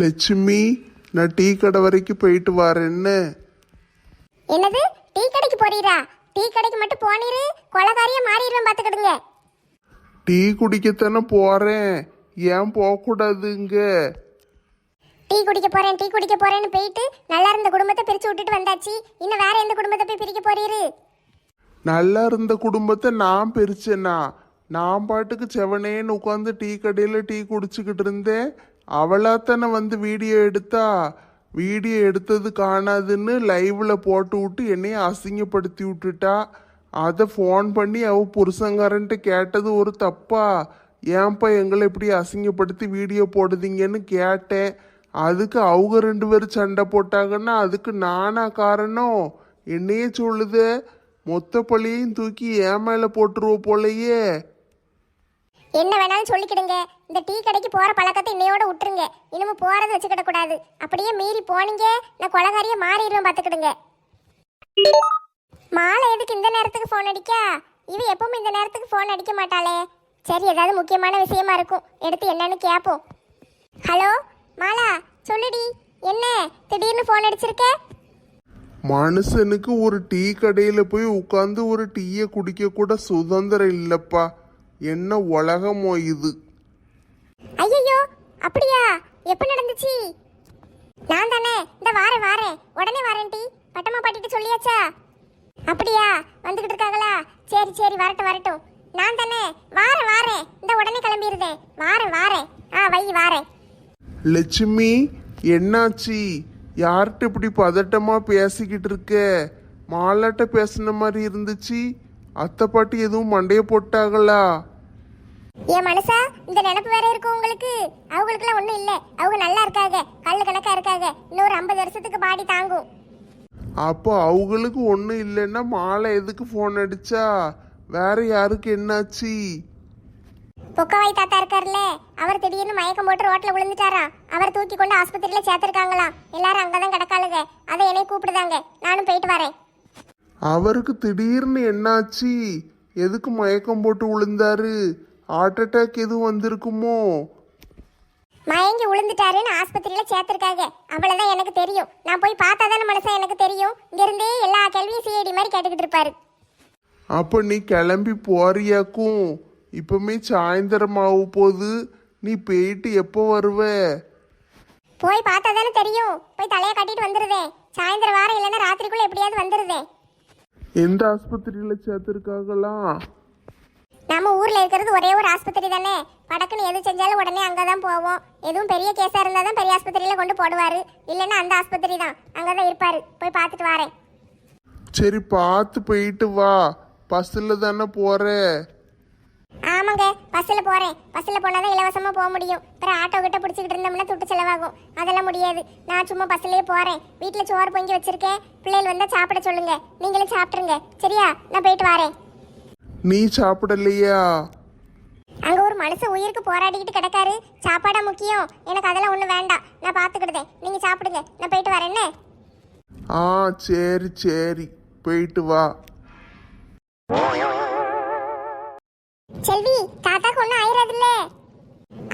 லட்சுமி, நான் டீ கடை வரைக்கும் போயிட்டு வரேன்னு. என்னது, டீ கடைக்கு போறீரா? டீ கடைக்கு மட்டும் போனீரு, கொலகாரியா மாறிடுவேன் பாத்துக்கிடுங்க. டீ குடிக்கத்தானே போறேன், ஏன் போகக்கூடாதுங்க? டீ குடிக்க போறேன்னு போயிட்டு நல்லா இருந்த குடும்பத்தை பிரிச்சு விட்டுட்டு வந்தாச்சு. இன்னும் வேற எந்த குடும்பத்தை போய் பிரிக்க போறீரு? நல்லா இருந்த குடும்பத்தை நான் பிரிச்சேனா? நான் பாட்டுக்கு செவனேன்னு உட்காந்து டீ கடையில் டீ குடிச்சுக்கிட்டு இருந்தேன். அவளாத்தானே வந்து வீடியோ எடுத்தா. வீடியோ எடுத்தது காணாதுன்னு லைவ்ல போட்டு விட்டு என்னைய அசிங்கப்படுத்தி விட்டுட்டா. அதை ஃபோன் பண்ணி அவள் புருஷங்காரன்ட்டு கேட்டது ஒரு தப்பா? ஏன்பா எங்களை இப்படி அசிங்கப்படுத்தி வீடியோ போடுதீங்கன்னு கேட்டேன். அதுக்கு அவங்க 2 பேரும் சண்டை போட்டாங்கன்னா அதுக்கு நானா காரணம்? என்னையே சொல்லுது. மொத்த பழியையும் தூக்கி என் மேல போட்டுருவ போலையே. என்ன வேணாலும் சொல்லிக்கிடுங்க. இந்த டீ கடைக்கு போற பழக்கத்தை இன்னையோட விட்டுருங்க. இனிமே போறதை வச்சுக்கிட கூடாது. அப்படியே மீறி போனீங்க, நான் கொலகாரியா மாறிடுவேன் பாத்துக்கிடுங்க. மாலை எதுக்கு இந்த நேரத்துக்கு போன் அடிக்கா? இவ எப்பவுமே இந்த நேரத்துக்கு போன் அடிக்க மாட்டாளே. சரி, ஏதாவது முக்கியமான விஷயமா இருக்கும், எடுத்து என்னன்னு கேட்போம். ஹலோ மாலா, சொல்லுடி. என்ன திடீர்னு போன் அடிச்சிருக்க? மனுஷனுக்கு ஒரு டீ கடையில போய் உட்காந்து ஒரு டீயை குடிக்க கூட சுதந்திரம் இல்லப்பா. என்ன உலகமோ இது. ஐயோ, அப்படியா? எப்ப நடந்துச்சு? நான் தானே, இந்த வாரேன் உடனே வாரேன். டீ பட்டமா பாட்டிட்டு சொல்லியாச்சா? அப்படியா, வந்துகிட்டு இருக்காங்களா? சரி வரட்டும். நான் தானே, வாரேன் இந்த உடனே கிளம்பிடுதேன். வாரேன். வாரேன். லட்சுமி, என்னாச்சு? யார்கிட்ட இப்படி பதட்டமா பேசிக்கிட்டு இருக்க? மாலாட்ட பேசின மாதிரி இருந்துச்சு. அத்தை பாட்டி எதுவும் மண்டைய போட்டாங்களா? ஏன் மனுஷா, இந்த நினைப்பு வேற இருக்கும் உங்களுக்கு? அவங்களுக்குலாம் ஒண்ணும் இல்ல, அவங்க நல்லா இருக்காங்க, கல்லு கணக்கா இருக்காங்க. இன்னொரு 50 வருஷத்துக்கு பாடி தாங்கும். அப்போ அவங்களுக்கு ஒன்றும் இல்லைன்னா மாலை எதுக்கு ஃபோன் அடிச்சா? வேற யாருக்கு என்னாச்சு? பொக்கவாய் தாத்தா இருக்காருல்ல, அவர் திடீர்னு மயக்கம் போட்டு ரோட்ல விழுந்துட்டாராம். அவர் தூக்கி கொண்டு ஆஸ்பத்திரியில சேர்த்திருக்காங்களாம். எல்லாரும் அங்கதான் கிடக்காளுங்க. அதை என்னை கூப்பிடுதாங்க. நானும் போயிட்டு வரேன். அவருக்கு திடீர்னு என்னாச்சு? எதுக்கு மயக்கம் போட்டு விழுந்தாரு? ஹார்ட் அட்டாக் எதுவும் வந்திருக்குமோ? மயங்கி விழுந்துட்டாருன்னு ஆஸ்பத்திரியில சேர்த்திருக்காங்க. அவ்வளவுதான் எனக்கு தெரியும். நான் போய் பார்த்தாதானே மனுஷன் எனக்கு தெரியும். இங்க இருந்தே எல்லா கேள்வியும் சிஐடி மாதிரி கேட்டுக்கிட்டு இருப்பாரு. அப்ப நீ கிளம்பி போறியாக்கும்? இப்பவுமே சாயந்தரம் ஆக போகுது. நீ போயிட்டு எப்போ வருவ? போய் பார்த்தாதானே தெரியும். போய் தலையை கட்டிட்டு வந்துருதேன். சாயந்தரம் வாரம் இல்லைன்னா ராத்திரிக்குள்ள எப்படியாவது வந்துருதேன். எந்த ஆஸ்பத்திரியில சேர்த்திருக்காங்களாம்? நம்ம ஊர்ல இருக்கிறது ஒரே ஒரு ஆஸ்பத்திரி தானே. படக்குன்னு எது செஞ்சாலும் உடனே அங்கதான் போவோம். எதுவும் பெரிய கேஸா இருந்தாதான் பெரிய ஆஸ்பத்திரியில கொண்டு போடுவாரு. இல்லைன்னா அந்த ஆஸ்பத்திரி தான், அங்கதான் இருப்பாரு. போய் பார்த்துட்டு வரேன். சரி, பார்த்து போயிட்டு வா. பஸ்ல தானே போற? ஆமாங்க, பஸ்ல போறேன். பஸ்ல போனாதான் இலவசமா போக முடியும். அப்புறம் ஆட்டோ கிட்ட பிடிச்சிக்கிட்டு இருந்தோம்னா துட்டு செலவாகும். அதெல்லாம் முடியாது. நான் சும்மா பஸ்லயே போறேன். வீட்டுல சோறு பொங்கி வச்சிருக்கேன். பிள்ளைகள் வந்தா சாப்பிட சொல்லுங்க. நீங்களும் சாப்பிட்டுருங்க. சரியா? நான் போயிட்டு வரேன். நீ சாப்பிடலையா? அங்க ஒரு மனுஷன் உயிருக்கு போராடிக்கிட்டு கிடக்காரு. சாப்பாடா முக்கியம்? எனக்கு அதெல்லாம் ஒண்ணு வேண்டாம். நான் பாத்துக்கிடுதேன். நீங்க சாப்பிடுங்க. நான் போயிட்டு வரேன்னு. சரி, போயிட்டு வா. செல்வி, தாத்தாக்கு ஒன்னும் ஆயிராதுல்ல?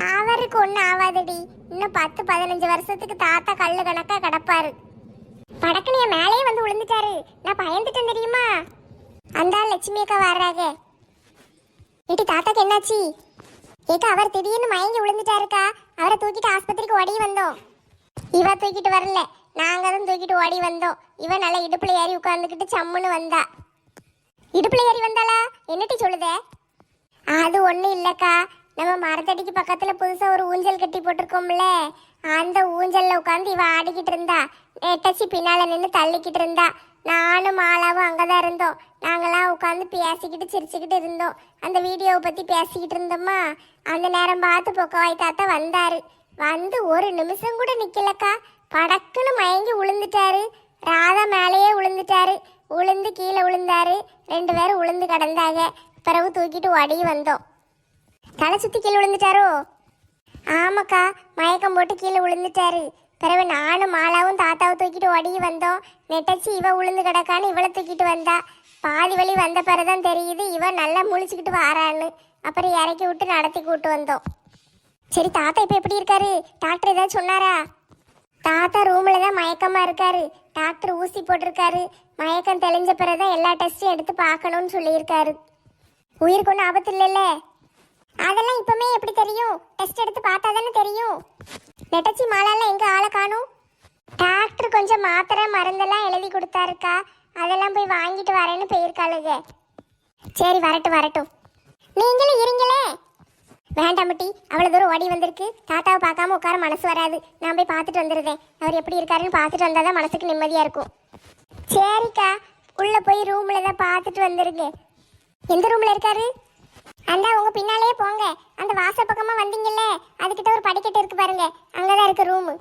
அவருக்கு ஒன்னும் ஆகாதடி. இன்னும் 10-15 வருஷத்துக்கு தாத்தா கல்லு கணக்கா கிடப்பாரு. படக்குனிய மேலேயே வந்து விழுந்துட்டாரு. நான் பயந்துட்டேன் தெரியுமா? அந்த லட்சுமி அக்கா வர்றாங்க. ஏட்டி, தாத்தாக்கு என்னாச்சு? ஏக்கா, அவர் திடீர்னு மயங்கி விழுந்துட்டாருக்கா. அவரை தூக்கிட்டு ஆஸ்பத்திரிக்கு ஓடி வந்தோம். இவ தூக்கிட்டு வரல, நாங்க தான் தூக்கிட்டு ஓடி வந்தோம். இவ நல்லா இடுப்புல ஏறி உட்கார்ந்துக்கிட்டு சம்முன்னு வந்தா. இடுப்புல ஏறி வந்தாளா? என்னட்டி சொல்லுதே? அது ஒன்றும் இல்லைக்கா. நம்ம மரத்தடிக்கு பக்கத்தில் புதுசாக ஒரு ஊஞ்சல் கட்டி போட்டிருக்கோம்ல, அந்த ஊஞ்சலில் உட்காந்து இவ ஆடிக்கிட்டு இருந்தா. நெட்டச்சி பின்னால் நின்று தள்ளிக்கிட்டு இருந்தா. நானும் மாலாவும் அங்கே தான் இருந்தோம். நாங்களாம் உட்காந்து பேசிக்கிட்டு சிரிச்சுக்கிட்டு இருந்தோம். அந்த வீடியோவை பற்றி பேசிக்கிட்டு இருந்தோமா. அந்த நேரம் பார்த்து பொக்கவாய் தாத்தா வந்தார். வந்து ஒரு நிமிஷம் கூட நிற்கலக்கா. படக்குன்னு மயங்கி விழுந்துட்டாரு. ராதா மேலேயே விழுந்துட்டாரு. உளுந்து கீழே விழுந்தாரு. 2 பேரும் உளுந்து கிடந்தாங்க. பிறகு தூக்கிட்டு ஓடி வந்தோம். தலை சுற்றி கீழே விழுந்துட்டாரோ? ஆமாக்கா, மயக்கம் போட்டு கீழே விழுந்துட்டாரு. பிறகு நானும் மாலாவும் தாத்தாவை தூக்கிட்டு ஓடி வந்தோம். நெட்டச்சி இவ உளுந்து கிடக்கான்னு இவளை தூக்கிட்டு வந்தா. பாதி வழி வந்த பிறகுதான் தெரியுது இவ நல்லா முழிச்சுக்கிட்டு வாரான்னு. அப்புறம் இறக்கி விட்டு நடத்தி கூட்டு வந்தோம். சரி தாத்தா இப்போ எப்படி இருக்காரு? டாக்டர் ஏதாவது சொன்னாரா? தாத்தா ரூம்ல தான் மயக்கமா இருக்காரு. டாக்டர் ஊசி போட்டிருக்காரு. மயக்கம் தெளிஞ்ச பிறகுதான் எல்லா டெஸ்ட்டும் எடுத்து பார்க்கணும்னு சொல்லியிருக்காரு. உயிருக்கு ஒன்றும் ஆபத்து இல்லைல்ல? அதெல்லாம் இப்பவுமே எப்படி தெரியும்? டெஸ்ட் எடுத்து பார்த்தா தானே தெரியும். நெட்டச்சி மாலாலாம் எங்க ஆளை காணும்? டாக்டர் கொஞ்சம் மாத்திரை மருந்தெல்லாம் எழுதி கொடுத்தாருக்கா. அதெல்லாம் போய் வாங்கிட்டு வரேன்னு போயிருக்காளுங்க. சரி வரட்டும் வரட்டும். நீங்களும் இருங்களே. வேண்டாமட்டி, அவ்வளோ தூரம் ஓடி வந்திருக்கு. தாத்தாவை பார்க்காம உட்கார மனசு வராது. நான் போய் பார்த்துட்டு வந்துடுறேன். அவர் எப்படி இருக்காருன்னு பார்த்துட்டு வந்தால் தான் மனசுக்கு நிம்மதியாக இருக்கும். சரிக்கா, உள்ளே போய் ரூமில் தான் பார்த்துட்டு வந்துருங்க. எந்த ரூமில் இருக்காரு? அந்த உங்கள் பின்னாலேயே போங்க. அந்த வாசல் பக்கமாக வந்தீங்கல்ல, அதுக்கிட்ட ஒரு படிக்கட்டு இருக்கு பாருங்க, அங்கே தான் இருக்கு ரூமு.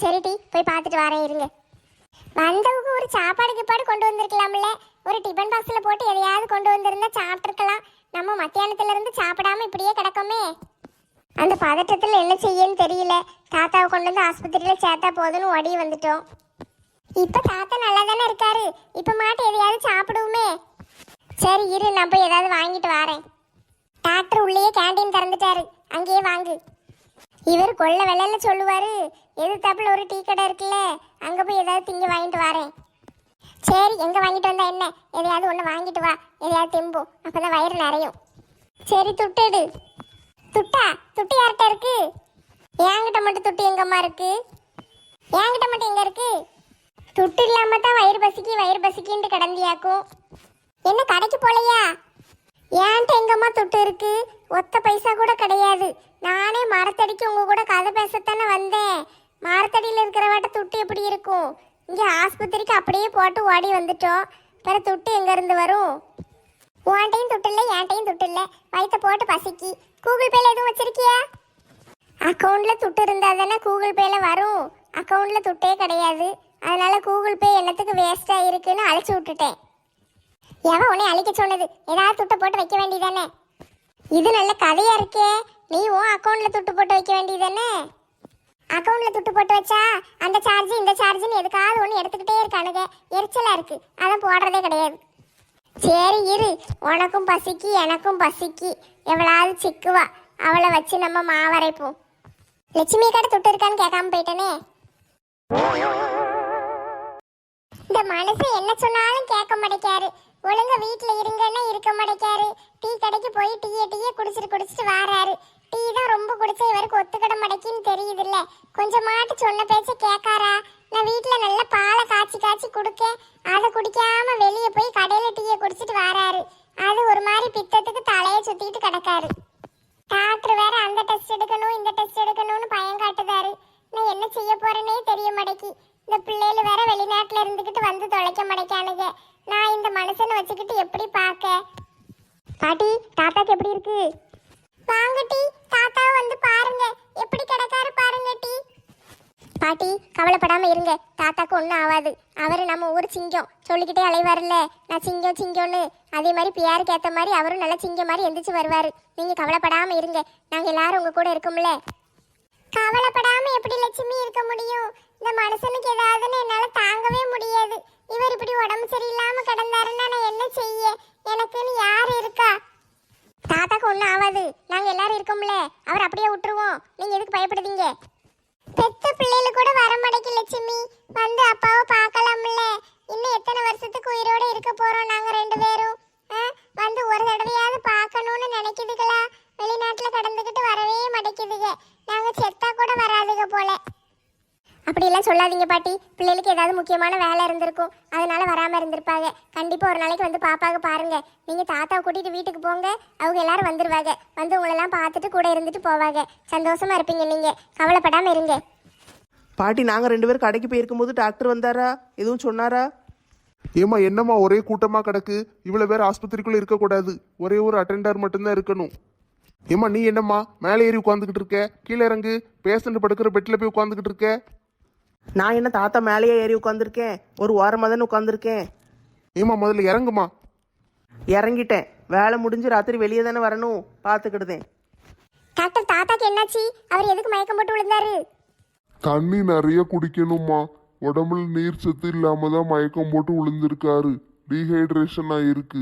சரி டி, போய் பார்த்துட்டு வரேன் இருங்க. வந்தவங்க ஒரு சாப்பாடு கிப்பாடு கொண்டு வந்திருக்கலாம்ல. ஒரு டிஃபன் பாக்ஸில் போட்டு எதையாவது கொண்டு வந்திருந்தா சாப்பிட்ருக்கலாம். நம்ம மத்தியானத்துல இருந்து சாப்பிடாம இப்படியே கிடக்கோமே. அந்த பதட்டத்தில் என்ன செய்யன்னு தெரியல. தாத்தாவை கொண்டு வந்து ஆஸ்பத்திரியில சேர்த்தா போதுன்னு ஓடி வந்துட்டோம். இப்ப தாத்தா நல்லா தானே இருக்காரு. இப்ப மாட்டு எதையாவது சாப்பிடுவோமே. சரி இரு, நான் போய் ஏதாவது வாங்கிட்டு வரேன். டாக்டர் உள்ளேயே கேண்டீன் திறந்துட்டாரு, அங்கேயே வாங்கு. இவர் கொள்ள வெள்ளையில சொல்லுவாரு. எதிர்த்தாப்புல ஒரு டீ கடை இருக்குல்ல, அங்க போய் ஏதாவது திங்க வாங்கிட்டு வரேன். சரி, எங்க வாங்கிட்டு வந்தா என்ன? எதையாவது ஒன்று வாங்கிட்டு வா, எதையாவது தெம்போ, அப்பதான் வயிறு நிறையும். சரி துட்டு. துட்டா? துட்டு யார்கிட்ட இருக்கு? என்கிட்ட மட்டும் துட்டு எங்கம்மா இருக்கு? என்கிட்ட மட்டும் எங்க இருக்கு? துட்டு இல்லாம தான் வயிறு பசிக்கின்னு கிடந்தியாக்கும். என்ன கடைக்கு போலையா? ஏன்ட்ட எங்கம்மா துட்டு இருக்கு? ஒத்த பைசா கூட கிடையாது. நானே மரத்தடிக்கு உங்க கூட கதை பேசத்தானே வந்தேன். மரத்தடியில் இருக்கிறவாட்ட துட்டு எப்படி இருக்கும்? இங்கே ஆஸ்பத்திரிக்கு அப்படியே போட்டு ஓடி வந்துட்டோம். பிற துட்டு எங்கேருந்து வரும்? உன்ட்டையும் துட்டு இல்லை, என்கிட்டையும் துட்டு இல்லை. வயிற்ற போட்டு பசிக்கி. கூகுள் பேல எதுவும் வச்சிருக்கியா? அக்கௌண்ட்டில் துட்டு இருந்தால் தானே கூகுள் பேல வரும். அக்கௌண்ட்டில் துட்டே கிடையாது. அதனால கூகுள் பே என்னத்துக்கு வேஸ்ட்டாக இருக்குன்னு அழைச்சி விட்டுட்டேன். எவன் உன்னை அழிக்க சொன்னது? ஏதாவது துட்டை போட்டு வைக்க வேண்டியதானே? இது நல்ல கதையாக இருக்கே. நீ உன் அக்கௌண்ட்டில் துட்டு போட்டு வைக்க வேண்டியதானே? அக்கௌண்ட்ல துட்டு போட்டு வச்சா அந்த சார்ஜ் இந்த சார்ஜ்னு எதுக்காவது ஒன்று எடுத்துக்கிட்டே இருக்கானுங்க. எரிச்சலாக இருக்கு, அதான் போடுறதே கிடையாது. சரி இரு, உனக்கும் பசிக்கு எனக்கும் பசிக்கு. எவ்வளவு சிக்குவா, அவளை வச்சு நம்ம மாவரைப்போம். லட்சுமி கடை துட்டு இருக்கான்னு கேட்காம போயிட்டனே. இந்த மனுஷன் என்ன சொன்னாலும் கேட்க மாட்டேக்காரு. ஒழுங்கா வீட்டில் இருங்கன்னா இருக்க மாட்டேக்காரு. டீ கடைக்கு போய் டீயை குடிச்சிட்டு வாராரு. டீ தான் ரொம்ப குடிச்சா இவருக்கு ஒத்துக்கிட மாட்டேக்கின்னு தெரியுதுல்ல. கொஞ்சமாட்டு சொன்ன பேச்ச கேட்காரா? நான் வீட்டில் நல்ல பாலை காய்ச்சி கொடுக்க அதை குடிக்காம வெளியே போய் கடையில் டீயை குடிச்சிட்டு வராரு. அது ஒரு மாதிரி பித்தத்துக்கு தலையை சுத்திட்டு கிடக்காரு. டாக்டர் வேற அந்த டெஸ்ட் எடுக்கணும் இந்த டெஸ்ட் எடுக்கணும்னு பயம் காட்டுதாரு. நான் என்ன செய்ய போறேனே தெரிய மாட்டேக்கி. இந்த பிள்ளைகள் வேற வெளிநாட்டுல இருந்துகிட்டு வந்து தொலைக்க மாட்டேக்கானுங்க. நான் இந்த மனுஷனை வச்சுக்கிட்டு எப்படி பார்க்க? பாட்டி, தாத்தாக்கு எப்படி இருக்கு? வாங்க டி, தாத்தா வந்து பாருங்க எப்படி கிடக்காரு பாருங்க டி. பாட்டி கவலைப்படாம இருங்க, தாத்தாக்கு ஒன்றும் ஆகாது. அவரு நம்ம ஊர் சிங்கம், சொல்லிக்கிட்டே அலைவாருல்ல நான் சிங்கம்னு. அதே மாதிரி பியாருக்கு ஏற்ற மாதிரி அவரும் நல்ல சிங்கம் மாதிரி எந்திரிச்சு வருவாரு. நீங்க கவலைப்படாம இருங்க, நாங்க எல்லாரும் உங்க கூட இருக்கோம்ல. கவலைப்படாம எப்படி லட்சுமி இருக்க முடியும்? இந்த மனுஷனுக்கு ஏதாவதுன்னு என்னால தாங்கவே முடியாது. இவர் இப்படி உடம்பு சரியில்லாம கிடந்தாருன்னா நான் என்ன செய்ய? எனக்குன்னு யாரு இருக்கா? தாத்தாக்கு ஒன்றும் ஆகாது, நாங்க எல்லாரும் இருக்கோம்ல. அவர் அப்படியே விட்டுருவோம், நீங்க எதுக்கு பயப்படுதீங்க? பெத்த பிள்ளைல கூட வர மாட்டேங்க லட்சுமி. வந்து அப்பாவை பார்க்கலாம்ல. இன்னும் எத்தனை வருஷத்துக்கு உயிரோட இருக்க போறோம் நாங்க ரெண்டு பேரும்? வந்து ஒரு தடவையாவது பார்க்கணும்னு நினைக்குதுங்களா? வெளிநாட்டுல கடந்துகிட்டு வரவே மாட்டேங்குதுங்க. நாங்க செத்தா கூட வராதுங்க போல. அப்படியெல்லாம் சொல்லாதீங்க பாட்டி. பிள்ளைகளுக்கு ஏதாவது முக்கியமான வேலை இருந்திருக்கும், அதனால வராம இருந்திருப்பாங்க. கண்டிப்பா ஒரு நாளைக்கு வந்து பாப்பாக பாருங்க. நீங்க தாத்தாவை கூட்டிட்டு வீட்டுக்கு போங்க, அவங்க எல்லாரும் வந்துருவாங்க. வந்து உங்களெல்லாம் பார்த்துட்டு கூட இருந்துட்டு போவாங்க. சந்தோஷமா இருப்பீங்க நீங்க, கவலைப்படாம இருங்க. பாட்டி, நாங்கள் 2 பேரும் கடைக்கு போயிருக்கும்போது டாக்டர் வந்தாரா? எதுவும் சொன்னாரா? ஏமா என்னம்மா ஒரே கூட்டமா கிடக்கு? இவ்வளவு பேர் ஆஸ்பத்திரிக்குள்ள இருக்கக்கூடாது, ஒரே ஒரு அட்டெண்டர் மட்டும்தான் இருக்கணும். ஏமா நீ என்னம்மா மேலே ஏறி உட்காந்துக்கிட்டு இருக்க? கீழே இறங்கு, பேஷண்ட் படுக்கிற பெட்ல போய் உட்காந்துக்கிட்டு இருக்க. நான் என்ன தாத்தா மேலேயே ஏறி உட்காந்துருக்கேன்? ஒரு ஓரமாக தானே உட்காந்துருக்கேன். ஏமா முதல்ல இறங்குமா. இறங்கிட்டேன், வேலை முடிஞ்சு ராத்திரி வெளியே தானே வரணும், பார்த்துக்கிடுதேன். டாக்டர், தாத்தாக்கு என்னாச்சு? அவர் எதுக்கு மயக்கம் போட்டு விழுந்தாரு? தண்ணி நிறைய குடிக்கணுமா. உடம்புல நீர் சத்து இல்லாம தான் மயக்கம் போட்டு விழுந்திருக்காரு. டீஹைட்ரேஷன் ஆயிருக்கு.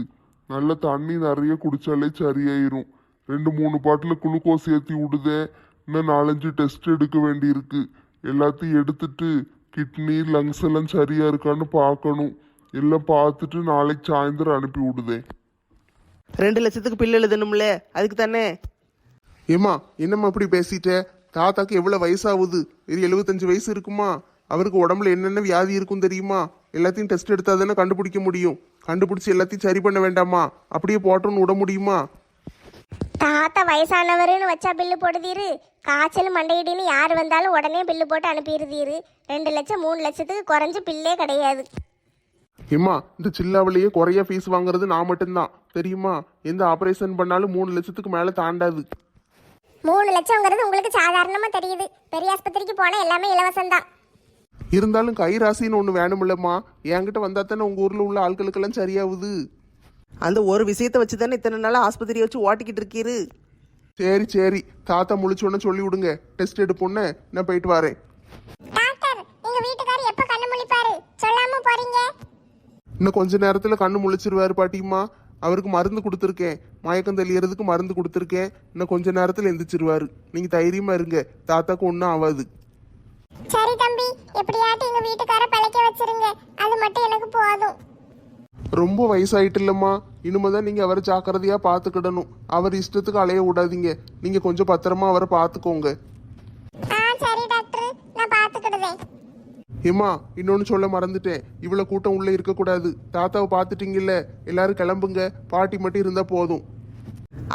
நல்ல தண்ணி நிறைய குடிச்சாலே சரியாயிரும். 2-3 பாட்டில் குளுக்கோஸ் ஏற்றி விடுதே. இன்னும் 4-5 டெஸ்ட் எடுக்க வேண்டியிருக்கு. எல்லாத்தையும் எடுத்துட்டு கிட்னி லங்ஸ் எல்லாம் சரியா இருக்கான்னு பார்க்கணும். எல்லாம் பார்த்துட்டு நாளைக்கு சாயந்தரம் அனுப்பி விடுதே. 2 லட்சத்துக்கு பில் எழுதணும்ல, அதுக்கு தானே. ஏம்மா என்னம்மா இப்படி பேசிட்ட? தாத்தாக்கு எவ்வளவு வயசாகுது? இது 75 வயசு இருக்குமா? அவருக்கு உடம்புல என்னென்ன வியாதி இருக்கும் தெரியுமா? எல்லாத்தையும் டெஸ்ட் எடுத்தா தானே கண்டுபிடிக்க முடியும். கண்டுபிடிச்சி எல்லாத்தையும் சரி பண்ண வேண்டாமா? அப்படியே போட்டோன்னு விட முடியுமா? தாத்தா வயசானவருன்னு வச்சா பில்லு போடுதீரு. காய்ச்சல் மண்டையிடின்னு யார் வந்தாலும் உடனே பில்லு போட்டு அனுப்பிடுதீரு. 2 லட்சம் 3 லட்சத்துக்கு குறைஞ்ச பில்லே கிடையாது. ஏம்மா இந்த சில்லாவிலேயே குறைய ஃபீஸ் வாங்குறது நான் மட்டும்தான் தெரியுமா? எந்த ஆபரேஷன் பண்ணாலும் 3 லட்சத்துக்கு மேலே தாண்டாது. 3 லட்சம்ங்கிறது உங்களுக்கு சாதாரணமா தெரியுது. பெரிய ஆஸ்பத்திரிக்கு போனா எல்லாமே இலவசம்தான். இருந்தாலும் கை ராசின்னு ஒன்று வேணுமில்லம்மா. என்கிட்ட வந்தா தானே உங்கள் ஊரில் உள்ள ஆட்களுக்கெல்லாம் சரியாகுது. அந்த ஒரு விஷயத்தை வச்சு தானே இத்தனை நாளாக ஆஸ்பத்திரியை வச்சு ஓட்டிக்கிட்டு இருக்கீரு. சரி சரி, தாத்தா முழிச்சோன்னு சொல்லி விடுங்க. டெஸ்ட் எடுப்போன்னு நான் போயிட்டு வரேன். டாக்டர், எங்க வீட்டுக்காரர் எப்ப கண்ணு முழிப்பாரு? சொல்லாம போறீங்க. இன்னும் கொஞ்ச நேரத்தில் கண்ணு முழிச்சிருவாரு பாட்டிம்மா. அவருக்கு மருந்து கொடுத்துருக்கேன். மயக்கம் தெளியறதுக்கு மருந்து கொடுத்துருக்கேன். இன்னும் கொஞ்ச நேரத்தில் எந்திரிச்சிருவாரு. நீங்கள் தைரியமாக இருங்க. தாத்தாக்கு ஒன்றும் ஆகாது. சரி தம்பி, எப்படியாட்டி எங்க வீட்டுக்கார பழைக்க வச்சிருங்க. அது மட்டும் எனக்கு போதும். ரொம்ப வயசாயிட்டு இல்லம்மா. இனிமேதான் நீங்கள் அவரை ஜாக்கிரதையாக பார்த்துக்கிடணும். அவர் இஷ்டத்துக்கு அலைய விடாதீங்க. நீங்கள் கொஞ்சம் பத்திரமா அவரை பார்த்துக்கோங்க. சரி டாக்டர், நான் பார்த்துக்கிடுவேன். ஏம்மா இன்னொன்று சொல்ல மறந்துட்டேன். இவ்வளோ கூட்டம் உள்ளே இருக்கக்கூடாது. தாத்தாவை பார்த்துட்டீங்கல்ல, எல்லாரும் கிளம்புங்க. பாட்டி மட்டும் இருந்தால் போதும்.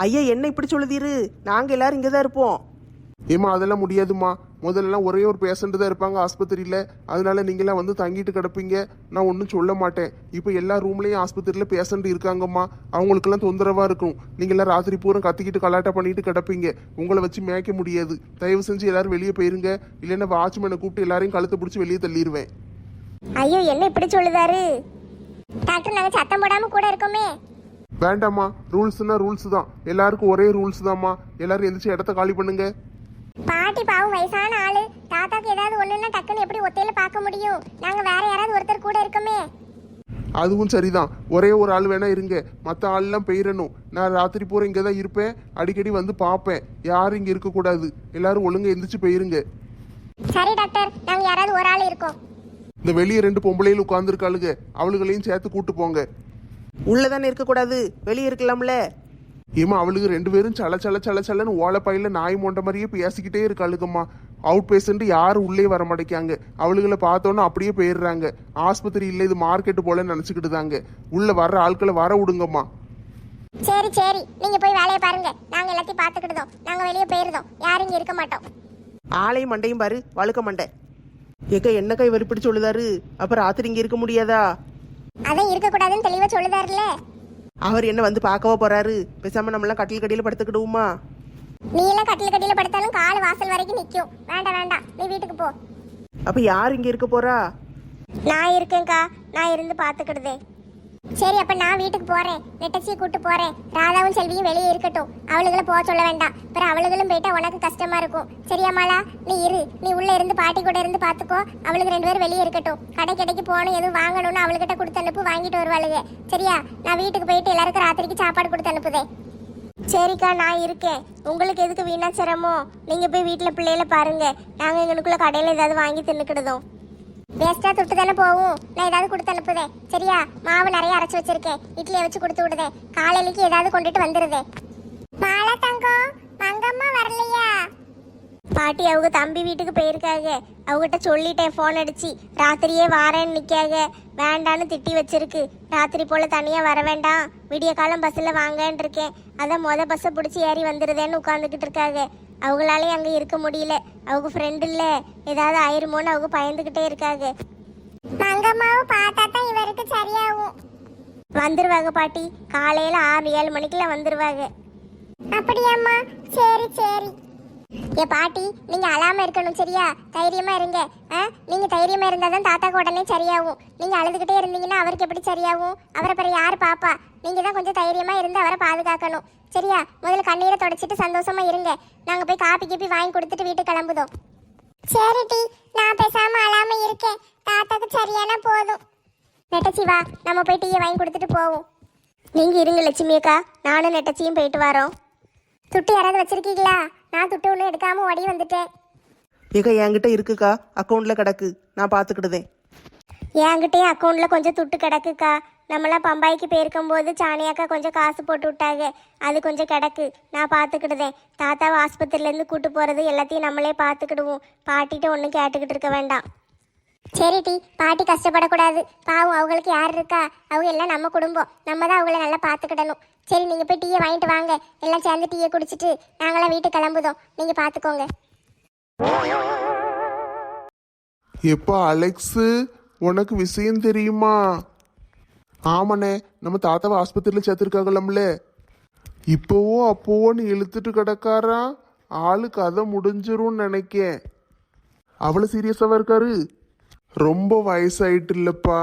ஐயா என்ன இப்படி சொல்லுதீரு? நாங்கள் எல்லாரும் இங்கே தான் இருப்போம். ஏம்மா அதெல்லாம் முடியாதும்மா. முதல்லலாம் ஒரே ஒரு பேஷண்ட் தான் இருப்பாங்க ஆஸ்பத்திரியில். அதனால நீங்களாம் வந்து தங்கிட்டு கிடப்பீங்க. நான் ஒன்றும் சொல்ல மாட்டேன். இப்போ எல்லா ரூம்லேயும் ஆஸ்பத்திரியில் பேஷண்ட் இருக்காங்கம்மா. அவங்களுக்கெல்லாம் தொந்தரவாக இருக்கும். நீங்களாம் ராத்திரி பூரா கத்திக்கிட்டு கலாட்டா பண்ணிட்டு கிடப்பீங்க. உங்களை வச்சு மேய்க்க முடியாது. தயவு செஞ்சு எல்லாரும் வெளியே போயிருங்க. இல்லைன்னா வாட்ச்மேனை கூப்பிட்டு எல்லாரையும் கழுத்தை பிடிச்சி வெளியே தள்ளிடுவேன். ஐயோ, என்ன இப்படி சொல்லுதாரு? டாக்டர், நாங்க சத்தம் போடாம கூட இருக்கோமே. வேண்டாம்மா, ரூல்ஸ்னா ரூல்ஸ் தான். எல்லாருக்கும் ஒரே ரூல்ஸ் தான்மா. எல்லாரும் எந்திரிச்சு இடத்த காலி பண்ணுங்க. பாட்டி பாவம் வயசான ஆளு. தாத்தாக்கு ஏதாவது ஒண்ணுன்னா டக்குன்னு எப்படி ஒத்தையில பார்க்க முடியும்? நாங்க வேற யாராவது ஒருத்தர் கூட இருக்கோமே. அதுவும் சரிதான். ஒரே ஒரு ஆள் வேணா இருங்க. மற்ற ஆள்லாம் போயிடணும். நான் ராத்திரி பூரா இங்கே தான் இருப்பேன். அடிக்கடி வந்து பார்ப்பேன். யாரும் இங்கே இருக்கக்கூடாது. எல்லாரும் ஒழுங்கா எந்திரிச்சு போயிருங்க. சரி டாக்டர், நாங்க யாராவது ஒரு ஆள் இருக்கோம். இந்த வெளியே 2 பொம்பளையில் உட்காந்துருக்காளுங்க. அவளுகளையும் சேர்த்து கூட்டு போங்க. உள்ளே தானே இருக்கக்கூடாது, வெளியே இருக்கலாம்ல. ஏமா அவளுக்கு 2 பேரும் சலன்னு ஓலப்பாயில நாய் மொண்ட மாதிரியே பேசிக்கிட்டே இருக்காளுங்கம்மா. அவுட் பேஷண்ட் யாரும் உள்ளே வர மாட்டேங்காங்க. அவளுகளை பார்த்தோன்னா அப்படியே போயிடுறாங்க. ஆஸ்பத்திரி இல்லை, இது மார்க்கெட்டு போல நினச்சிக்கிட்டு தாங்க. உள்ள வர்ற ஆட்களை வர விடுங்கம்மா. சரி சரி, நீங்க போய் வேலையை பாருங்க. நாங்க எல்லாத்தையும் பார்த்துக்கிட்டோம். நாங்க வெளியே போயிருந்தோம். யாரும் இங்க இருக்க மாட்டோம். ஆளையும் மண்டையும் பாரு, வழுக்க மண்டை. ஏக்கா என்ன கை வரி இப்படி சொல்லுதாரு? அப்போ ராத்திரி இங்கே இருக்க முடியாதா? அதான் இருக்கக்கூடாதுன்னு தெளிவா சொல்லுதாருல. அவர் என்ன வந்து பார்க்கவா போறாரு? பேசாம நம்மளாம் கட்டில் கடியில் படுத்துக்கிடுவோமா? நீ எல்லாம் கட்டில கட்டில படுத்தாலும் கால் வாசல் வரைக்கும் நிற்கும். வேண்டாம் வேண்டாம், நீ வீட்டுக்கு போ. அப்ப யார் இங்க இருக்க போறா? நான் இருக்கேன்க்கா, நான் இருந்து பார்த்துக்கிடுதே. சரி, அப்ப நான் வீட்டுக்கு போறேன். நெட்டச்சியை கூட்டு போறேன். ராதாவும் செல்வியும் வெளியே இருக்கட்டும். அவளுகளை போக சொல்ல வேண்டாம். பிறகு அவளுகளும் போயிட்டா உனக்கு கஷ்டமா இருக்கும். சரியாமாலா? நீ இரு. நீ உள்ள இருந்து பாட்டி கூட இருந்து பாத்துக்கோ. அவளுக்கு 2 பேரும் வெளியே இருக்கட்டும். கடைக்கு போகணும், எதுவும் வாங்கணும்னு அவளுக்கிட்ட கொடுத்து அனுப்பு, வாங்கிட்டு வருவாளுங்க. சரியா? நான் வீட்டுக்கு போயிட்டு எல்லாருக்கும் ராத்திரிக்கு சாப்பாடு கொடுத்து அனுப்புதே. சரிக்கா, நான் இருக்கேன். உங்களுக்கு எதுக்கு வீணா சிரமம்? நீங்க போய் வீட்டுல பிள்ளைகளை பாருங்க. நாங்க எங்களுக்குள்ள கடையில ஏதாவது வாங்கி தின்னுக்கிடுதோம். வேஸ்டா துட்டு தானே போகும். நான் ஏதாவது கொடுத்து அனுப்புதேன். சரியா? மாவு நிறைய அரைச்சு வச்சிருக்கேன். இட்லியை வச்சு கொடுத்து விடுதேன். காலையிலக்கு ஏதாவது கொண்டுட்டு வந்துருதே. மாலா தங்கம், மங்கம்மா வரலையா? பாட்டி அவங்க தம்பி வீட்டுக்கு போயிருக்காங்க. அவகிட்ட சொல்லிட்டேன் ஃபோன் அடிச்சு. ராத்திரியே வாரேன்னு நிற்காக. வேண்டான்னு திட்டி வச்சிருக்கு. ராத்திரி போல தனியா வர வேண்டாம், விடிய காலம் பஸ்ஸில் வாங்கன்னு இருக்கேன். அதான் பஸ்ஸை பிடிச்சி ஏறி வந்துடுதேன்னு உட்காந்துக்கிட்டு இருக்காங்க. அவங்களாலே அங்கே இருக்க முடியல. அவங்க ஃப்ரெண்ட் இல்லை, ஏதாவது ஆயிருமோன்னு அவங்க பயந்துக்கிட்டே இருக்காங்க. மங்கம்மாவை பார்த்தா தான் இவருக்கு சரியாகும். வந்துருவாங்க பாட்டி. காலையில் 6-7 மணிக்கெல்லாம் வந்துருவாங்க. அப்படியாம்மா? சரி சரி. ஏ பாட்டி, நீங்க அழாம இருக்கணும். சரியா? தைரியமா இருங்க. நீங்க தைரியமா இருந்தா தான் தாத்தாக்கு உடனே சரியாகும். நீங்க அழுதுகிட்டே இருந்தீங்கன்னா அவருக்கு எப்படி சரியாகும்? அவரை பிறகு யாரு பாப்பா? நீங்க தான் கொஞ்சம் தைரியமா இருந்து அவரை பாதுகாக்கணும். சரியா? முதல்ல கண்ணீரை தொடச்சிட்டு சந்தோஷமா இருங்க. நாங்க போய் காப்பி கீப்பி வாங்கி கொடுத்துட்டு வீட்டுக்கு கிளம்புதோம். சரி டி, நான் பேசாம அழாம இருக்கேன். தாத்தாக்கு சரியானா போதும். நெட்டச்சி வா, நம்ம போய் டீயை வாங்கி கொடுத்துட்டு போவோம். நீங்க இருங்க லட்சுமி அக்கா, நானும் நெட்டச்சியும் போயிட்டு வரோம். துட்டு யாராவது வச்சிருக்கீங்களா? நான் துட்டு ஒன்றும் எடுக்காம ஓடி வந்துட்டேன். ஏக்கா என்கிட்ட இருக்குக்கா, அக்கௌண்ட்டில் கிடக்கு, நான் பார்த்துக்கிடுதேன். என்கிட்டயே அக்கௌண்ட்ல கொஞ்சம் துட்டு கிடக்குக்கா. நம்மளாம் பம்பாய்க்கு போயிருக்கும் போது சாணியாக்கா கொஞ்சம் காசு போட்டு விட்டாங்க, அது கொஞ்சம் கிடக்கு, நான் பார்த்துக்கிடுதேன். தாத்தாவை ஆஸ்பத்திரியிலேருந்து கூட்டு போகிறது எல்லாத்தையும் நம்மளே பார்த்துக்கிடுவோம். பாட்டிகிட்ட ஒன்றும் கேட்டுக்கிட்டு இருக்க வேண்டாம். சரி டி, பாட்டி கஷ்டப்படக்கூடாது, பாவம், அவங்களுக்கு யார் இருக்கா? அவங்க எல்லாம் நம்ம குடும்பம், நம்ம தான் அவங்கள நல்லா பார்த்துக்கிடணும். சரி, நீங்கள் போய் டீயை வாங்கிட்டு வாங்க, எல்லாம் சேர்ந்து டீயை குடிச்சிட்டு நாங்களாம் வீட்டுக்கு கிளம்புதோம், நீங்கள் பார்த்துக்கோங்க. எப்பா அலெக்ஸு, உனக்கு விஷயம் தெரியுமா? ஆமாண்ணே, நம்ம தாத்தாவை ஆஸ்பத்திரியில் சேர்த்துருக்காங்களாம்ல. இப்போவோ அப்போவோன்னு இழுத்துட்டு கிடக்காரா. ஆளு கதை முடிஞ்சிரும்னு நினைக்கேன். அவ்வளோ சீரியஸாவா இருக்காரு? ரொம்ப வயசாயிட்டு இல்லப்பா,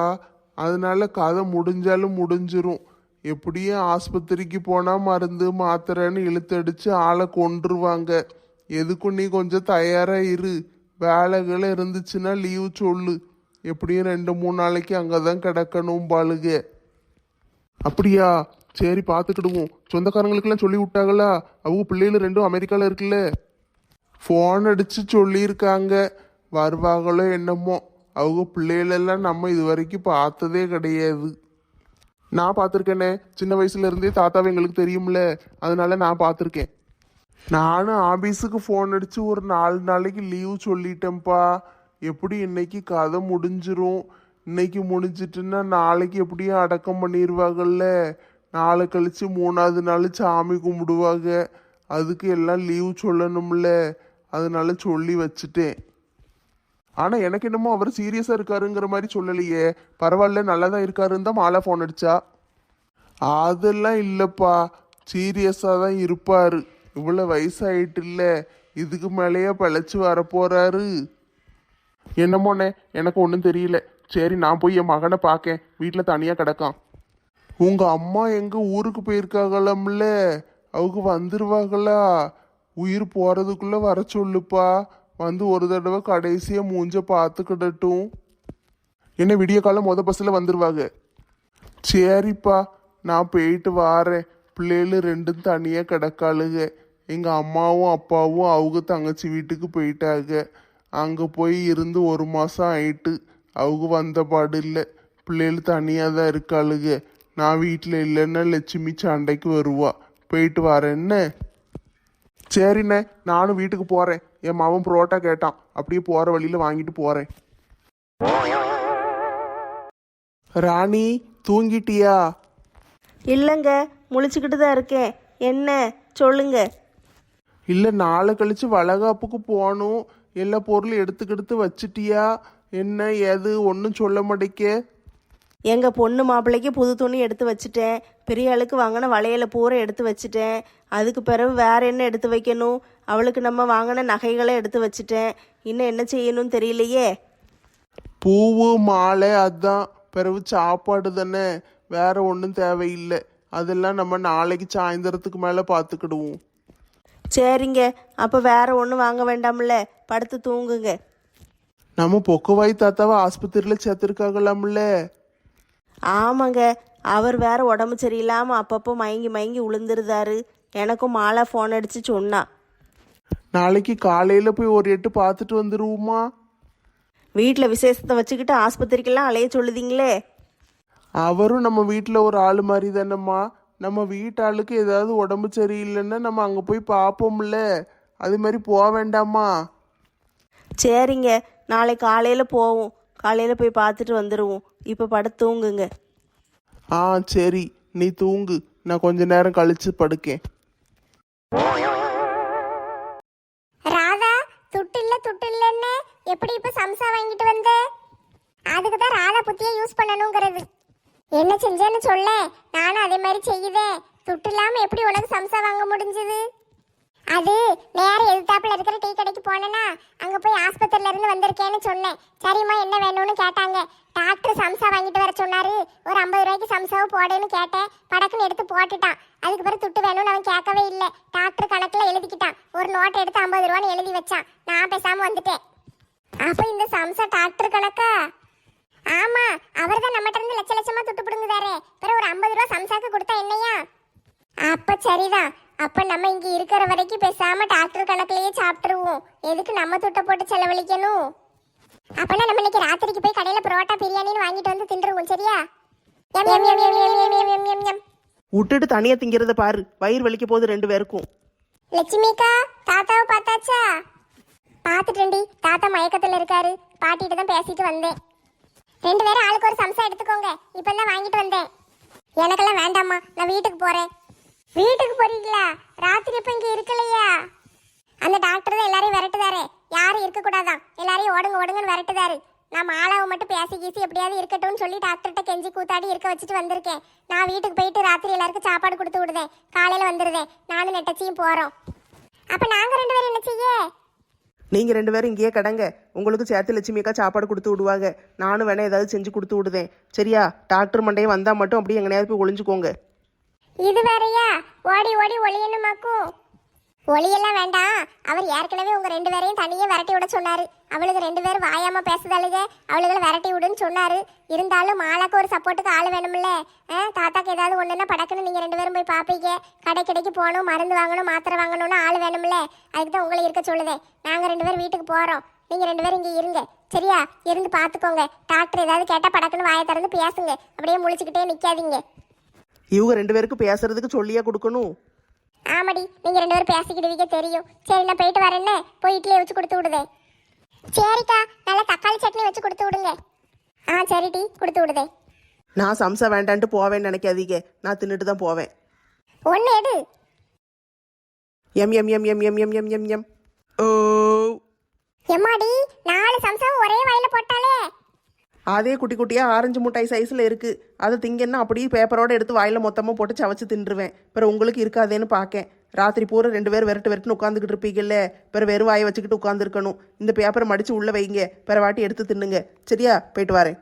அதனால கதை முடிஞ்சாலும் முடிஞ்சிரும். எப்படியும் ஆஸ்பத்திரிக்கு போனால் மருந்து மாத்திரைன்னு இழுத்தடிச்சு ஆளை கொன்றுவாங்க. எதுக்கும் நீ கொஞ்சம் தயாரா இரு. வேலைகளை இருந்துச்சுன்னா லீவு சொல்லு. எப்படியும் 2-3 நாளைக்கு அங்கே தான் கிடக்கணும் பாளுக. அப்படியா? சரி, பார்த்துக்கிடுவோம். சொந்தக்காரங்களுக்கெல்லாம் சொல்லி விட்டாங்களா? அவங்க பிள்ளைகள் 2 அமெரிக்காவில் இருக்குல்ல. ஃபோன் அடித்து சொல்லியிருக்காங்க, வருவாங்களோ என்னமோ. அவங்க பிள்ளைகளெல்லாம் நம்ம இது வரைக்கும் பார்த்ததே கிடையாது. நான் பார்த்துருக்கேனே, சின்ன வயசுல இருந்தே தாத்தாவை எங்களுக்கு தெரியும்ல, அதனால நான் பார்த்துருக்கேன். நானும் ஆபீஸுக்கு ஃபோன் அடித்து ஒரு 4 நாளைக்கு லீவு சொல்லிட்டேன்ப்பா. எப்படி இன்னைக்கு கதை முடிஞ்சிரும். இன்னைக்கு முடிஞ்சிட்டுன்னா நாளைக்கு எப்படியும் அடக்கம் பண்ணிடுவாங்கல்ல. நாளை கழிச்சு 3ஆவது நாள் சாமி கும்பிடுவாங்க. அதுக்கு எல்லாம் லீவு சொல்லணும்ல, அதனால சொல்லி வச்சுட்டேன். ஆனால் எனக்கு என்னமோ அவர் சீரியஸாக இருக்காருங்கிற மாதிரி சொல்லலையே. பரவாயில்ல, நல்லா தான் இருக்காருன்னு தான் மாலா ஃபோன் அடிச்சா. அதெல்லாம் இல்லைப்பா, சீரியஸாக தான் இருப்பார். இவ்வளோ வயசாயிட்டு இல்லை, இதுக்கு மேலேயே பழச்சி வரப்போறாரு. என்னமோண்ணே, எனக்கு ஒன்றும் தெரியல. சரி, நான் போய் என் மகனை பார்க்கேன், வீட்டில் தனியாக கிடக்கான். உங்கள் அம்மா எங்கள் ஊருக்கு போயிருக்காங்களாம்ல, அவங்க வந்துருவாங்களா? உயிர் போகிறதுக்குள்ளே வர சொல்லுப்பா. வந்து ஒரு தடவை கடைசியாக மூஞ்ச பார்த்துக்கிடட்டும். என்ன விடிய காலம் பஸ்ஸில் வந்துருவாங்க. சரிப்பா, நான் போயிட்டு வாரேன். பிள்ளைகள் 2 தனியாக கிடக்காளுங்க. எங்கள் அம்மாவும் அப்பாவும் அவங்க தங்கச்சி வீட்டுக்கு போயிட்டாங்க. அங்கே போய் இருந்து 1 மாதம் ஆயிட்டு. அவங்க வந்த பாடு இல்லை. பிள்ளைகள் தனியாக தான் இருக்காளுங்க. நான் வீட்டில் இல்லைன்னா லட்சுமி சண்டைக்கு வருவா. போயிட்டு வரேன் என்ன? சரிண்ணே, நானும் வீட்டுக்கு போகிறேன். என் மாவன் புரோட்டா கேட்டான், அப்படியே போகிற வழியில் வாங்கிட்டு போகிறேன். ராணி, தூங்கிட்டியா? இல்லைங்க, முழிச்சுக்கிட்டு தான் இருக்கேன். என்ன சொல்லுங்க. இல்லை, நாளை கழிச்சு வளகாப்புக்கு போகணும். எல்லா பொருளும் எடுத்துக்கிடுத்து வச்சிட்டியா? என்ன ஏது ஒன்றும் சொல்ல மாட்டேக்க. எங்கள் பொண்ணு மாப்பிள்ளைக்கு புது துணி எடுத்து வச்சுட்டேன். பெரிய ஆளுக்கு வாங்கின வளையலை பூரா எடுத்து வச்சுட்டேன். அதுக்கு பிறகு வேற என்ன எடுத்து வைக்கணும்? அவளுக்கு நம்ம வாங்கின நகைகளை எடுத்து வச்சுட்டேன். இன்னும் என்ன செய்யணும்னு தெரியலையே. பூவு மாலை அதான், பிறகு சாப்பாடு தானே, வேற ஒன்றும் தேவையில்லை. அதெல்லாம் நம்ம நாளைக்கு சாயந்தரத்துக்கு மேலே பார்த்துக்கிடுவோம். சரிங்க, அப்போ வேற ஒன்றும் வாங்க வேண்டாம்ல, படுத்து தூங்குங்க. நம்ம பொக்கவாய் தாத்தாவை ஆஸ்பத்திரியில் சேர்த்துருக்காங்களாம்ல. ஆமாங்க, அவர் வேற உடம்பு சரியில்லாமல் அப்பப்போ மயங்கி மயங்கி உளுந்துருதாரு. எனக்கும் மாலா ஃபோன் அடித்து சொன்னா. நாளைக்கு காலையில் போய் ஒரு எட்டு பார்த்துட்டு வந்துடுவோமா? வீட்டில் விசேஷத்தை வச்சுக்கிட்டு ஆஸ்பத்திரிக்கெல்லாம் அலைய சொல்லுதீங்களே. அவரும் நம்ம வீட்டில் ஒரு ஆள் மாதிரி தானம்மா. நம்ம வீட்டாளுக்கு ஏதாவது உடம்பு சரியில்லைன்னா நம்ம அங்கே போய் பார்ப்போம்ல, அது மாதிரி போக வேண்டாமா? சரிங்க, நாளை காலையில் போவோம். காலையில் போய் பார்த்துட்டு வந்துடுவோம். இப்போ படுத்து தூங்குங்க. ஆ சரி, நீ தூங்கு, நான் கொஞ்ச நேரம் கழிச்சு படுக்கேன். ராதா, துட்டு இல்லன்னு எப்படி இப்ப சம்சா வாங்கிட்டு வந்த? அதுக்கு தான் ராதா புத்தியை யூஸ் பண்ணணுங்கிறது. என்ன செஞ்சேன்னு சொல்ல, நானும் அதே மாதிரி செய்யுதேன். துட்டு இல்லாம எப்படி உனக்கு சம்சா வாங்க முடிஞ்சது? அது நேர எதிர்த்தாப்புல இருக்கிற டீ கடைக்கு போனேன்னா அங்க போய் ஆஸ்பத்திரியில இருந்து வந்திருக்கேன்னு சொன்னேன். சரிம்மா என்ன வேணும்னு கேட்டாங்க. டாக்டர் சம்சா வாங்கிட்டு வர சொன்னாரு. ஒரு 50 ரூபாய்க்கு சம்சாவை போடுன்னு கேட்டேன். படக்குன்னு எடுத்து போட்டுட்டான். அதுக்கு பிறகு துட்டு வேணும்னு அவன் கேட்கவே இல்லை. டாக்டர் கணக்குல எழுதிக்கிட்டான். ஒரு நோட்டை எடுத்து 50 ரூபான்னு எழுதி வச்சான். நான் பேசாம வந்துட்டேன். அப்ப இந்த சம்சா டாக்டர் கணக்கா? ஆமா, அவர் தான் நம்மகிட்ட இருந்து லட்சமா துட்டு பிடுங்குதாரே. பிறகு ஒரு 50 ரூபா சம்சாக்கு கொடுத்தா என்னையா? அப்ப சரிதான், அப்ப நம்ம இங்க இருக்கிற வரைக்கும் பேசாம டாக்டர் கணக்குலயே சாப்பிட்டுருவோம். எதுக்கு நம்ம துட்டை போட்டு செலவழிக்கணும்? அப்பனா நம்ம இன்னைக்கு ராத்திரிக்கு போய் கடையில புரோட்டா பிரியாணின்னு வாங்கிட்டு வந்து தின்றுவோம். சரியா? எம் எம் எம் எம் எம் எம் எம் எம் எம் எம். விட்டுட்டு தனியாக திங்கிறத பாரு, வயிறு வலிக்க போகுது 2 பேருக்கும். லட்சுமிக்கா, தாத்தாவை பார்த்தாச்சா? பார்த்துட்டேன்டி, தாத்தா மயக்கத்துல இருக்காரு. பாட்டிட்டு தான் பேசிட்டு வந்தேன். 2 பேரும் ஆளுக்கு ஒரு சம்சா எடுத்துக்கோங்க. இப்பதான் வாங்கிட்டு வந்தேன். எனக்கெல்லாம் வேண்டாம்மா, நான் வீட்டுக்கு போறேன். வீட்டுக்கு போறீங்களா? ராத்திரி இப்ப இங்க இருக்கலையா? அந்த டாக்டர் தான் எல்லாரையும் விரட்டுதாரு. யாரும் இருக்க கூடாதான், எல்லாரையும் ஓடுங்க ஓடுங்கன்னு விரட்டுதாரு. நான் மாலாவை மட்டும் பேசி கீசி எப்படியாவது இருக்கட்டும்னு சொல்லி டாக்டர்கிட்ட கெஞ்சி கூத்தாடி இருக்க வச்சுட்டு வந்திருக்கேன். நான் வீட்டுக்கு போயிட்டு ராத்திரி எல்லாருக்கும் சாப்பாடு கொடுத்து விடுதேன். காலையில வந்துடுதேன். நானும் நெட்டச்சியும் போறோம். அப்ப நாங்க 2 பேரும் என்ன செய்ய? நீங்கள் 2 பேரும் இங்கேயே கடங்க. உங்களுக்கு சேர்த்து லட்சுமி அக்கா சாப்பாடு கொடுத்து விடுவாங்க. நானும் வேணா ஏதாவது செஞ்சு கொடுத்து விடுதேன். சரியா? டாக்டர் மண்டையை வந்தால் மட்டும் அப்படியே எங்கனையாவது போய் ஒளிஞ்சுக்கோங்க. இது வேறையா? ஓடி ஓடி ஒளியணுமாக்கும்? ஒளியெல்லாம் வேண்டாம். அவர் ஏற்கனவே உங்க 2 பேரையும் தனியே விரட்டி விட சொன்னாரு. அவளுக்கு 2 பேரும் வாயாம பேசுதாளுங்க, அவளுகளை விரட்டி விடுன்னு சொன்னாரு. இருந்தாலும் மாலாக்கு ஒரு சப்போர்ட்டுக்கு ஆள் வேணும்ல. தாத்தாக்கு ஏதாவது ஒண்ணுன்னா படக்குன்னு நீங்க 2 பேரும் போய் பாப்பீங்க. கடைக்கு போகணும், மருந்து வாங்கணும், மாத்திரை வாங்கணும்னு ஆள் வேணும்ல. அதுக்கு தான் உங்களை இருக்க சொல்லுதேன். நாங்க 2 பேரும் வீட்டுக்கு போறோம். நீங்க 2 பேரும் இங்க இருங்க. சரியா? இருந்து பாத்துக்கோங்க. டாக்டர் ஏதாவது கேட்டா படக்குன்னு வாயை திறந்து பேசுங்க. அப்படியே முழிச்சுக்கிட்டே நிக்காதீங்க. இவங்க 2 பேருக்கு பேசுறதுக்கு சொல்லியா கொடுக்கணும்? ஆமாடி, நீங்க 2 பேரும் பேசிக்கிடுவீங்க தெரியும். சரி, நான் போயிட்டு வரேன்னு. போய் இட்லியை வச்சு கொடுத்து விடுதே. சரிக்கா, நல்லா தக்காளி சட்னி வச்சு கொடுத்து விடுங்க. சரிடி, கொடுத்து விடுதே. நான் சம்சா வேண்டான்ட்டு போவேன்னு நினைக்காதீங்க. நான் தின்னுட்டு தான் போவேன். ஒன்று எடு. எம் எம் எம் எம் எம் எம் எம் எம் எம். ஓ, எம்மாடி, 4 சம்சாவும் ஒரே வாயில போட்டாலே. அதே குட்டி குட்டியாக ஆரஞ்சு மிட்டாய் சைஸில் இருக்குது. அதை திங்கன்னா அப்படியே பேப்பரோட எடுத்து வாயில் மொத்தமாக போட்டு சவச்சு தின்றுவேன். பிறகு உங்களுக்கு இருக்காதேன்னு பார்க்கேன். ராத்திரி பூரா 2 பேர் விரட்டுன்னு உட்காந்துக்கிட்டு இருப்பீங்கல்ல. பிறகு வெறும் வாயை வச்சுக்கிட்டு உட்காந்துருக்கணும். இந்த பேப்பரை மடித்து உள்ளே வைங்க. பிற வாட்டி எடுத்து தின்னுங்க. சரியா? போயிட்டு வரேன்.